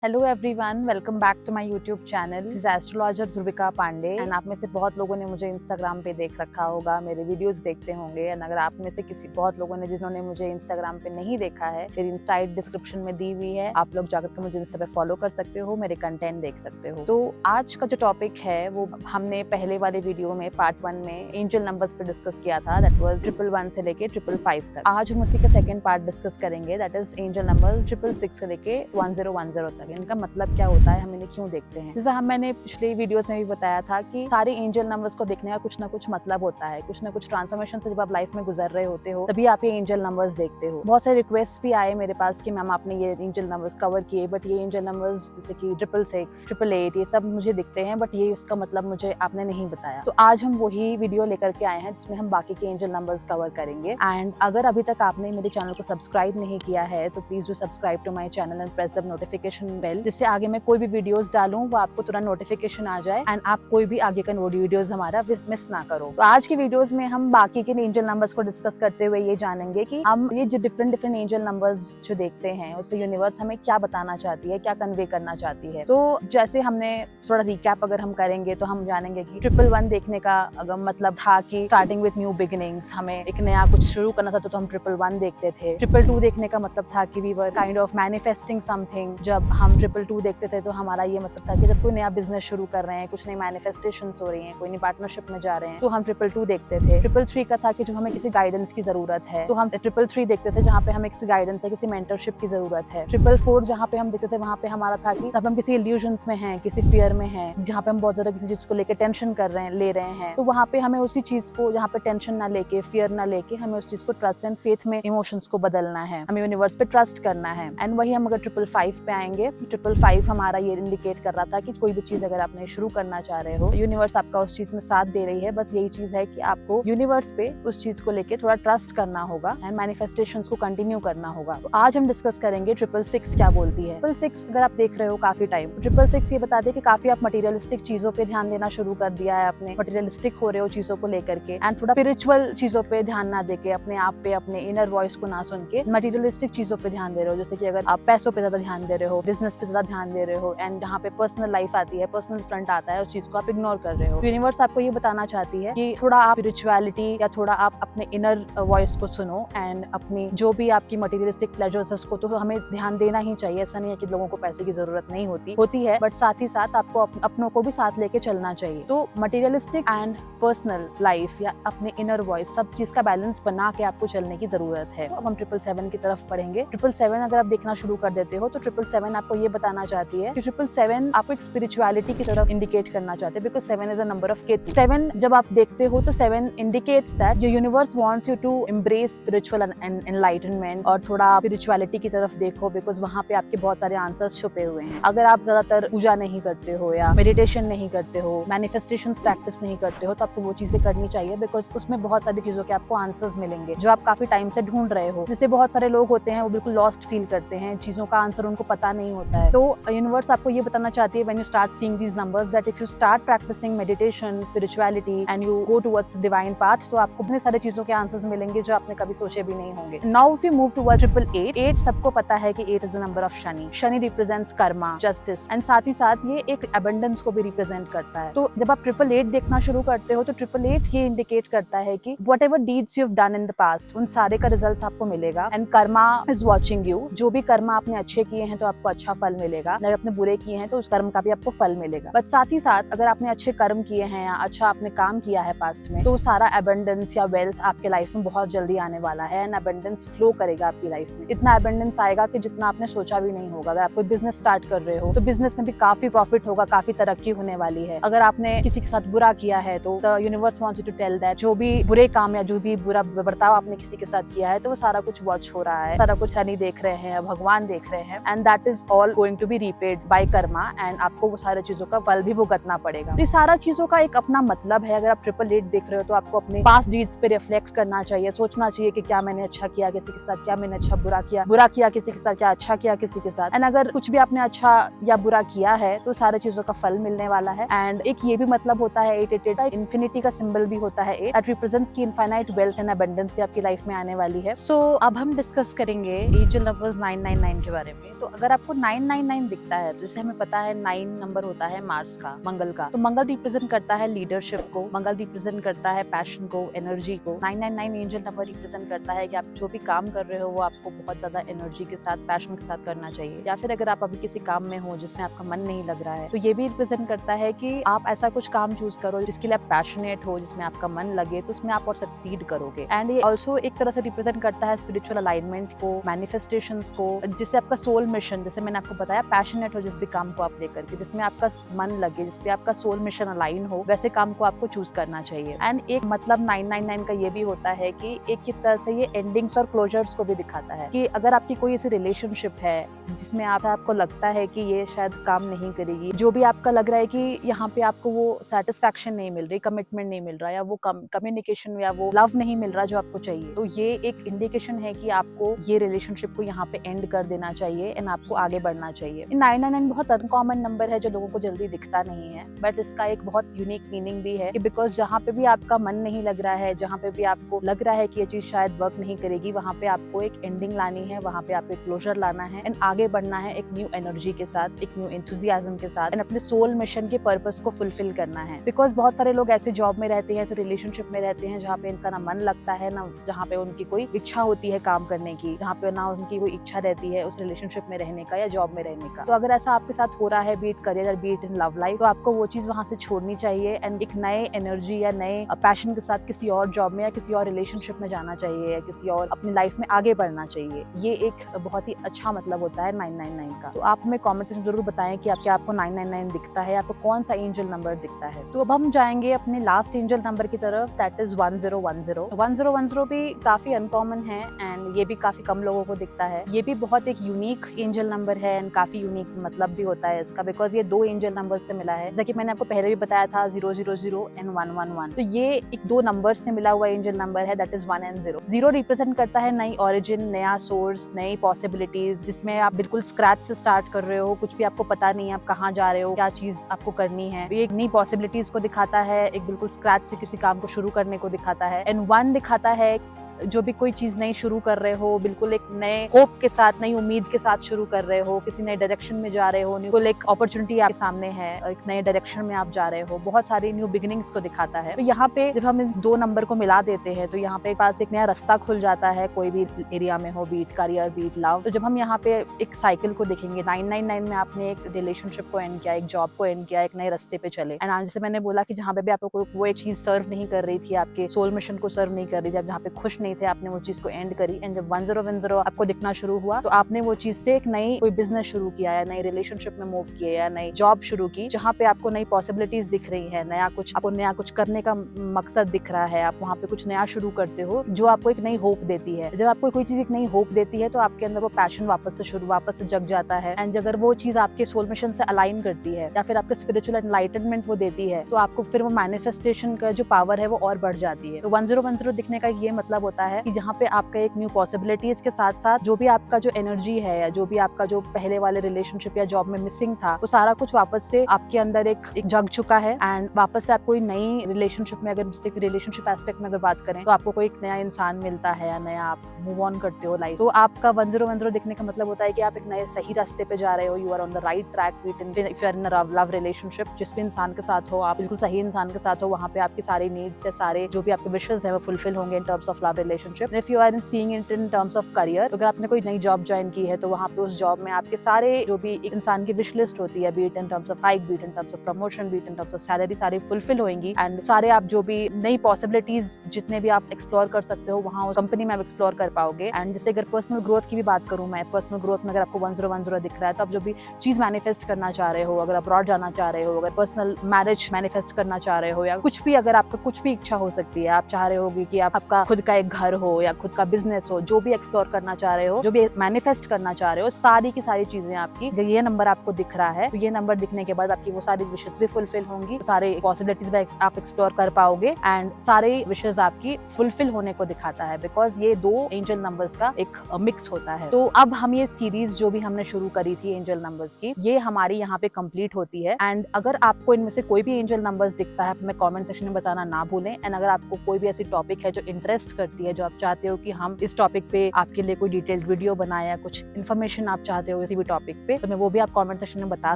Hello everyone, welcome back to my YouTube channel. This is astrologer Dhruvika Pandey and आप में से बहुत लोगों ने मुझे इंस्टाग्राम पे देख रखा होगा, मेरे वीडियोस देखते होंगे। एंड अगर आप में से बहुत लोगों ने जिन्होंने मुझे इंस्टाग्राम पे नहीं देखा है, मेरी इंस्टा डिस्क्रिप्शन में दी हुई है, आप लोग जाकर के मुझे इंस्टा पे फॉलो कर सकते हो, मेरे कंटेंट देख सकते हो। तो आज का जो टॉपिक है वो हमने पहले वाले वीडियो में पार्ट 1 में एंजल नंबर्स पे डिस्कस किया था, दैट वाज 111 से लेके 555 तक। आज हम उसी का सेकंड पार्ट डिस्कस करेंगे, दैट इज एंजल नंबर्स 666 से लेके 1010 तक। इनका मतलब क्या होता है, हम इन्हें क्यों देखते हैं। जैसा मैंने पिछले वीडियोस में भी बताया था कि सारे एंजल नंबर्स को देखने का कुछ ना कुछ मतलब होता है, कुछ ना कुछ ट्रांसफॉर्मेशन से जब आप लाइफ में गुजर रहे होते हो तभी आप ये एंजल नंबर्स देखते हो। बहुत सारे रिक्वेस्ट भी आए मेरे पास कि मैम आपने ये एंजल नंबर्स कवर किए, बट ये एंजल नंबर्स जैसे कि 666, 888 ये सब मुझे दिखते हैं, बट ये इसका मतलब मुझे आपने नहीं बताया। तो आज हम वही वीडियो लेकर के आए हैं जिसमें हम बाकी के एंजल नंबर्स कवर करेंगे। एंड अगर अभी तक आपने मेरे चैनल को सब्सक्राइब नहीं किया है तो please do subscribe to my channel and press the notification bell, जिससे आगे मैं कोई भी वीडियोस डालूं वो आपको तुरंत नोटिफिकेशन आ जाए एंड आप कोई भी आगे का वीडियोस हमारा मिस ना करो। तो आज की वीडियोस में हम बाकी के एंजल नंबर्स को डिस्कस करते हुए ये जानेंगे कि हम ये जो डिफरेंट एंजल नंबर्स जो देखते हैं उससे यूनिवर्स हमें क्या बताना चाहती है, क्या कन्वे करना चाहती है। तो जैसे हमने थोड़ा रिकैप अगर हम करेंगे तो हम जानेंगे कि 111 देखने का अगर मतलब था कि स्टार्टिंग विद न्यू बिगिनिंग्स, हमें एक नया कुछ शुरू करना था तो हम 111 देखते थे। 222 देखने का मतलब था कि we were kind of manifesting something. जब हम 222 देखते थे तो हमारा ये मतलब था कि जब कोई नया बिजनेस शुरू कर रहे हैं, कुछ नई मैनिफेस्टेशंस हो रही हैं, कोई नई पार्टनरशिप में जा रहे हैं, तो हम 222 देखते थे। 333 का था कि जो हमें किसी गाइडेंस की जरूरत है, तो हम 333 देखते थे जहाँ पे हमें किसी गाइडेंस है, किसी मेंटरशिप की जरूरत है। 444 जहाँ पे हम देखते थे वहाँ पे हमारा था कि अब हम किसी इल्यूजन्स में हैं, किसी फियर में हैं, जहाँ पे हम बहुत ज्यादा किसी चीज को लेकर टेंशन कर रहे हैं, ले रहे हैं, तो वहाँ पे हमें उसी चीज को, जहाँ पे टेंशन ना लेके, फियर ना लेके, हमें उस चीज को ट्रस्ट एंड फेथ में इमोशंस को बदलना है, हमें यूनिवर्स पे ट्रस्ट करना है। एंड वही हम अगर 555 पे आएंगे, 555 हमारा ये इंडिकेट कर रहा था कि कोई भी चीज अगर आपने शुरू करना चाह रहे हो, यूनिवर्स आपका उस चीज में साथ दे रही है। बस यही चीज है कि आपको यूनिवर्स पे उस चीज को लेके थोड़ा ट्रस्ट करना होगा एंड मैनिफेस्टेशंस को कंटिन्यू करना होगा। तो आज हम डिस्कस करेंगे 666 क्या बोलती है। 666 अगर आप देख रहे हो काफी टाइम, 666 ये बता दे कि काफी आप मटेरियलिस्टिक चीजों पे ध्यान देना शुरू कर दिया है, अपने मटेरियलिस्टिक हो रहे हो चीजों को लेकर के, एंड थोड़ा स्पिरिचुअल चीजों पे ध्यान ना देके, अपने आप पे, अपने इनर वॉइस को ना सुन के मटेरियलिस्टिक चीजों पे ध्यान दे रहे हो। जैसे कि अगर आप पैसों पे ज्यादा ध्यान दे रहे हो, बिजनेस पे ज्यादा ध्यान दे रहे हो, एंड जहाँ पे पर्सनल लाइफ आती है, पर्सनल फ्रंट आता है, उस चीज को आप इग्नोर कर रहे हो। यूनिवर्स आपको ये बताना चाहती है कि थोड़ा आप स्पिरिचुअलिटी या थोड़ा आप अपने इनर वॉइस को सुनो एंड अपनी जो भी आपकी मटेरियलिस्टिक प्लेजर्स है उसको तो हमें ध्यान देना ही चाहिए। ऐसा नहीं है कि लोगों को पैसे की जरूरत नहीं होती है, बट साथ ही साथ आपको अपनों को भी साथ लेके चलना चाहिए। तो मटेरियलिस्टिक एंड पर्सनल लाइफ या अपने इनर वॉइस, सब चीज का बैलेंस बना के आपको चलने की जरूरत है। तो अब हम 777 की तरफ पढ़ेंगे। 777 अगर आप देखना शुरू कर देते हो तो 777 आपको ये बताना चाहती है कि 777 आपको एक स्पिरिचुअलिटी की तरफ इंडिकेट करना चाहते हैं, because 7 is a number of Ketu. 7 जब आप देखते हो तो 7 indicates that your universe wants you to embrace spiritual and enlightenment, और थोड़ा स्पिरिचुअलिटी की तरफ देखो, बिकॉज वहाँ पे आपके बहुत सारे आंसर्स छुपे हुए हैं। अगर आप ज्यादातर पूजा नहीं करते हो या मेडिटेशन नहीं करते हो, मैनिफेस्टेशन प्रैक्टिस नहीं करते हो, तो आपको वो चीजें करनी चाहिए, बिकॉज उसमें बहुत सारी चीजों के आपको आंसर्स मिलेंगे जो आप काफी टाइम से ढूंढ रहे हो। जैसे बहुत सारे लोग होते हैं वो बिल्कुल लॉस्ट फील करते हैं, चीजों का आंसर उनको पता नहीं होता है। तो यूनिवर्स आपको ये बताना चाहती है, when you start seeing these numbers, that if you start practising meditation, spirituality and you go towards divine path, तो आपको इतने सारे चीजों के आंसर्स मिलेंगे जो आपने कभी सोचे भी नहीं होंगे। Now if you move towards 888, सबको पता है कि 8 is the number of Shani. Shani represents Karma, justice, and साथ ही साथ ये एक अबंडेंस को भी रिप्रेजेंट करता है। तो जब आप 888 देखना शुरू करते हो तो 888 ये इंडिकेट करता है कि what ever deeds you have done in the past, उन सारे का रिजल्ट आपको मिलेगा। And Karma is watching you, जो भी कर्मा आपने अच्छे किए हैं तो आपको अच्छा फल मिलेगा, अगर आपने बुरे किए हैं तो उस कर्म का भी आपको फल मिलेगा। बट साथ ही साथ अगर आपने अच्छे कर्म किए हैं या अच्छा आपने काम किया है पास्ट में, तो सारा अबंडेंस या वेल्थ आपके लाइफ में बहुत जल्दी आने वाला है एंड अबंडेंस फ्लो करेगा आपकी लाइफ में। इतना अबंडेंस आएगा कि जितना आपने सोचा भी नहीं होगा। अगर आप कोई बिजनेस स्टार्ट कर रहे हो तो बिजनेस में भी काफी प्रॉफिट होगा, काफी तरक्की होने वाली है। अगर आपने किसी के साथ बुरा किया है तो universe wants you to tell that जो भी बुरे काम या जो भी बुरा बर्ताव आपने किसी के साथ किया है तो वो सारा कुछ वॉच हो रहा है, सारा कुछ शनि देख रहे हैं, भगवान देख रहे हैं, and that is all going to be repaid by karma, and आपको वो सारे चीजों का फल भी भुगतना पड़ेगा। तो ये सारा चीजों का एक अपना मतलब है। अगर आप 888 देख रहे हो तो आपको अपने पास्ट डीड्स पे रिफ्लेक्ट करना चाहिए, सोचना चाहिए कि क्या मैंने अच्छा किया किसी के साथ, क्या मैंने अच्छा बुरा किया किसी के साथ, क्या अच्छा किया किसी के साथ। एंड अगर कुछ भी आपने अच्छा या बुरा किया है तो सारे चीजों का फल मिलने वाला है। एंड एक ये भी मतलब होता है 888 का इन्फिनिटी का सिंबल भी होता है 8, दैट रिप्रेजेंट्स की इनफाइनाइट वेल्थ एंड अबंडेंस भी आपकी लाइफ में आने वाली है। सो अब हम डिस्कस करेंगे एंजल नंबर्स 999 के बारे में। तो अगर आपको 999 दिखता है, तो जैसे हमें पता है 9 नंबर होता है मार्स का, मंगल का, तो मंगल रिप्रेजेंट करता है लीडरशिप को, मंगल रिप्रेजेंट करता है पैशन को, एनर्जी को। 999 एंजल नंबर रिप्रेजेंट करता है कि आप जो भी काम कर रहे हो वो आपको बहुत ज्यादा एनर्जी के साथ, पैशन के साथ करना चाहिए, या फिर अगर आप अभी किसी काम में हो जिसमें आपका मन नहीं लग रहा है तो ये भी रिप्रेजेंट करता है कि आप ऐसा कुछ काम चूज करो जिसके लिए आप पैशनेट हो, जिसमें आपका मन लगे, तो उसमें आप और सक्सीड करोगे। एंड ये ऑल्सो एक तरह से रिप्रेजेंट करता है स्पिरिचुअल अलाइनमेंट को, मैनिफेस्टेशंस को, जिससे आपका सोल मिशन, जैसे मैंने आपको बताया, पैशनेट हो जिस भी काम को आप लेकर के, जिसमें आपका मन लगे, जिसपे आपका सोल मिशन अलाइन हो, वैसे काम को आपको चूज करना चाहिए। एंड एक मतलब 999 का ये भी होता है कि एक तरह से ये एंडिंग्स और क्लोजर्स को भी दिखाता है कि अगर आपकी कोई ऐसी रिलेशनशिप है जिसमें आपको लगता है कि ये शायद काम नहीं करेगी, जो भी आपका लग रहा है कि यहाँ पे आपको वो सेटिस्फैक्शन नहीं मिल रही, कमिटमेंट नहीं मिल रहा, या वो कम्युनिकेशन या वो लव नहीं मिल रहा जो आपको चाहिए, तो ये एक इंडिकेशन है कि आपको ये रिलेशनशिप को यहाँ पे एंड कर देना चाहिए एंड आपको आगे बढ़ना चाहिए। 999 बहुत अनकॉमन नंबर है जो लोगों को जल्दी दिखता नहीं है, बट इसका एक बहुत यूनिक मीनिंग भी है कि बिकॉज जहाँ पे भी आपका मन नहीं लग रहा है, जहाँ पे भी आपको लग रहा है कि ये चीज शायद वर्क नहीं करेगी, वहाँ पे आपको एक एंडिंग लानी है, वहाँ पे आपको एक क्लोजर लाना है एंड आगे बढ़ना है एक न्यू एनर्जी के साथ, एक न्यू एंथुजियाज्म के साथ, एंड अपने सोल मिशन के पर्पस को फुलफिल करना है। बिकॉज बहुत सारे लोग ऐसे जॉब में रहते हैं, ऐसे रिलेशनशिप में रहते हैं जहाँ पे इनका ना मन लगता है, ना जहाँ पे उनकी कोई इच्छा होती है काम करने की, जहाँ पे ना उनकी कोई इच्छा रहती है उस रिलेशनशिप में रहने का या जॉब में रहने का। तो अगर ऐसा आपके साथ हो रहा है, बीट करियर और बीट इन लव लाइफ, तो आपको वो चीज वहां से छोड़नी चाहिए एंड एक नए एनर्जी या नए पैशन के साथ किसी और जॉब में या किसी और रिलेशनशिप में जाना चाहिए, या किसी और अपनी लाइफ में आगे बढ़ना चाहिए। ये एक बहुत ही अच्छा मतलब होता है 999 का। तो आप हमें कमेंट में जरूर बताएं कि आपको 999 दिखता है, आपको कौन सा एंजल नंबर दिखता है। तो अब हम जाएंगे अपने लास्ट एंजल नंबर की तरफ, दैट इज 1010। 1010 भी काफी अनकॉमन है एंड ये भी काफी कम लोगों को दिखता है। ये भी बहुत एक यूनिक एंजल नंबर है एंड काफी यूनिक मतलब भी होता है इसका, बिकॉज ये 2 एंजल नंबर से मिला है, जैसे कि मैंने आपको पहले भी बताया था 000 एंड 111। तो ये एक 2 नंबर से मिला हुआ एंजल नंबर है, दैट इज 1 and 0। 0 रिप्रेजेंट करता है नई ओरिजिन, नया सोर्स, नई पॉसिबिलिटीज, जिसमें आप बिल्कुल स्क्रैच से स्टार्ट कर रहे हो, कुछ भी आपको पता नहीं है आप कहाँ जा रहे हो, क्या चीज आपको करनी है। ये एक नई पॉसिबिलिटीज को दिखाता है, एक बिल्कुल स्क्रैच से किसी काम को शुरू करने को दिखाता है। एंड 1 दिखाता है जो भी कोई चीज नई शुरू कर रहे हो, बिल्कुल एक नए होप के साथ, नई उम्मीद के साथ शुरू कर रहे हो, किसी नए डायरेक्शन में जा रहे हो, बिल्कुल एक अपॉर्चुनिटी आपके सामने है, एक नए डायरेक्शन में आप जा रहे हो, बहुत सारी न्यू बिगिनिंग्स को दिखाता है। तो यहाँ पे जब हम इन 2 नंबर को मिला देते हैं तो यहाँ पे पास एक नया रास्ता खुल जाता है, कोई भी एरिया में हो, बीट करियर, बीट लव। तो जब हम यहाँ पे एक साइकिल को देखेंगे, 999 में आपने एक रिलेशनशिप को एंड किया, एक जॉब को एंड किया, एक नए रास्ते पे चले। एंड आज जैसे मैंने बोला कि जहाँ पे भी आपको वो एक चीज सर्व नहीं कर रही थी, आपके सोल मिशन को सर्व नहीं कर रही थी, आप जहाँ पे खुश नहीं थे, आपने वो चीज को एंड करी। एंड जब 1010 आपको दिखना शुरू हुआ तो आपने वो चीज से एक नई कोई बिजनेस शुरू किया, या नई रिलेशनशिप में मूव किए, या नई जॉब शुरू की, जहाँ पे आपको नई पॉसिबिलिटीज दिख रही है, आपको नया कुछ करने का मकसद दिख रहा है, आप वहाँ पे कुछ नया शुरू करते हो जो आपको एक नई होप देती है। जब आपको कोई चीज एक नई होप देती है तो आपके अंदर वो पैशन वापस से जग जाता है। एंड अगर वो चीज आपके सोल मिशन से अलाइन करती है या फिर आपके स्पिरिचुअल एनलाइटनमेंट वो देती है, तो आपको फिर वो मैनिफेस्टेशन का जो पावर है वो और बढ़ जाती है। तो 1010 दिखने का ये मतलब होता है कि जहाँ पे आपका एक न्यू पॉसिबिलिटीज के साथ साथ जो भी आपका जो एनर्जी है, या जो भी आपका जो पहले वाले रिलेशनशिप या जॉब में मिसिंग था, वो सारा कुछ वापस से आपके अंदर एक जग चुका है। एंड वापस से आप कोई नई रिलेशनशिप में, अगर रिलेशनशिप एस्पेक्ट में अगर बात करें, तो आपको कोई एक नया इंसान मिलता है, या नया आप मूव ऑन करते हो लाइफ। तो आपका 1010 दिखने का मतलब होता है कि आप एक नए सही रास्ते पे जा रहे हो, you are on the right track. If you are in love relationship, जिस भी इंसान के साथ हो, आप बिल्कुल सही इंसान के साथ हो, वहाँ पे आपकी सारी नीड्स या सारे जो भी आपके विशेस है वो फुलफिल होंगे in terms of love relationship. If you are seeing it in terms of career, अगर आपने कोई नई जॉब ज्वाइन की है तो वहाँ पे उस जॉब में आपके सारे जो भी एक इंसान की विश लिस्ट होती है, be it in terms of hike, be it in terms of promotion, be it in terms of salary, सारी फुलफिल होंगी। एंड सारे आप जो भी नई पॉसिबिलिटीज जितने भी आप एक्सप्लोर कर सकते हो वहाँ उस कंपनी में आप एक्सप्लोर कर पाओगे। एंड जैसे अगर पर्सनल ग्रोथ की भी बात करूँ मैं, पर्सनल ग्रोथ में अगर आपको 1010 दिख रहा है तो आप जो भी चीज मैनिफेस्ट करना चाह रहे हो, अगर अब्रॉड जाना चाह रहे हो, अगर पर्सनल मैरिज मैनिफेस्ट करना चाह रहे हो, या कुछ भी, अगर आपका कुछ भी इच्छा हो सकती है, आप चाह रहे होगी कि आपका खुद का एक घर हो या खुद का बिजनेस हो, जो भी एक्सप्लोर करना चाह रहे हो, जो भी मैनिफेस्ट करना चाह रहे हो, सारी की सारी चीजें आपकी, ये नंबर आपको दिख रहा है तो ये नंबर दिखने के बाद आपकी वो सारी विशेष भी फुलफिल होंगी, सारे पॉसिबिलिटीज भी आप एक्सप्लोर कर पाओगे एंड सारे विशेष आपकी फुलफिल होने को दिखाता है, बिकॉज ये 2 एंजल नंबर्स का एक मिक्स होता है। तो अब हम ये सीरीज जो भी हमने शुरू करी थी एंजल नंबर्स की, ये हमारी यहाँ पे कंप्लीट होती है। एंड अगर आपको इनमें से कोई भी एंजल नंबर्स दिखता है, हमें कमेंट सेक्शन में बताना ना भूलें। एंड अगर आपको कोई भी ऐसी टॉपिक है जो इंटरेस्ट करती होती है जो आप चाहते हो कि हम इस टॉपिक पे आपके लिए कोई डिटेल्ड वीडियो बनाए या कुछ इन्फॉर्मेशन आप चाहते हो किसी भी टॉपिक पे, तो मैं वो भी आप कमेंट सेक्शन में बता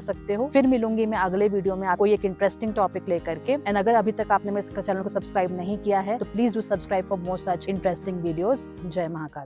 सकते हो। फिर मिलूंगी मैं अगले वीडियो में आपको एक इंटरेस्टिंग टॉपिक लेकर के। एंड अगर अभी तक आपने मेरे चैनल को सब्सक्राइब नहीं किया है तो please do subscribe for more such interesting videos. जय महाकाल।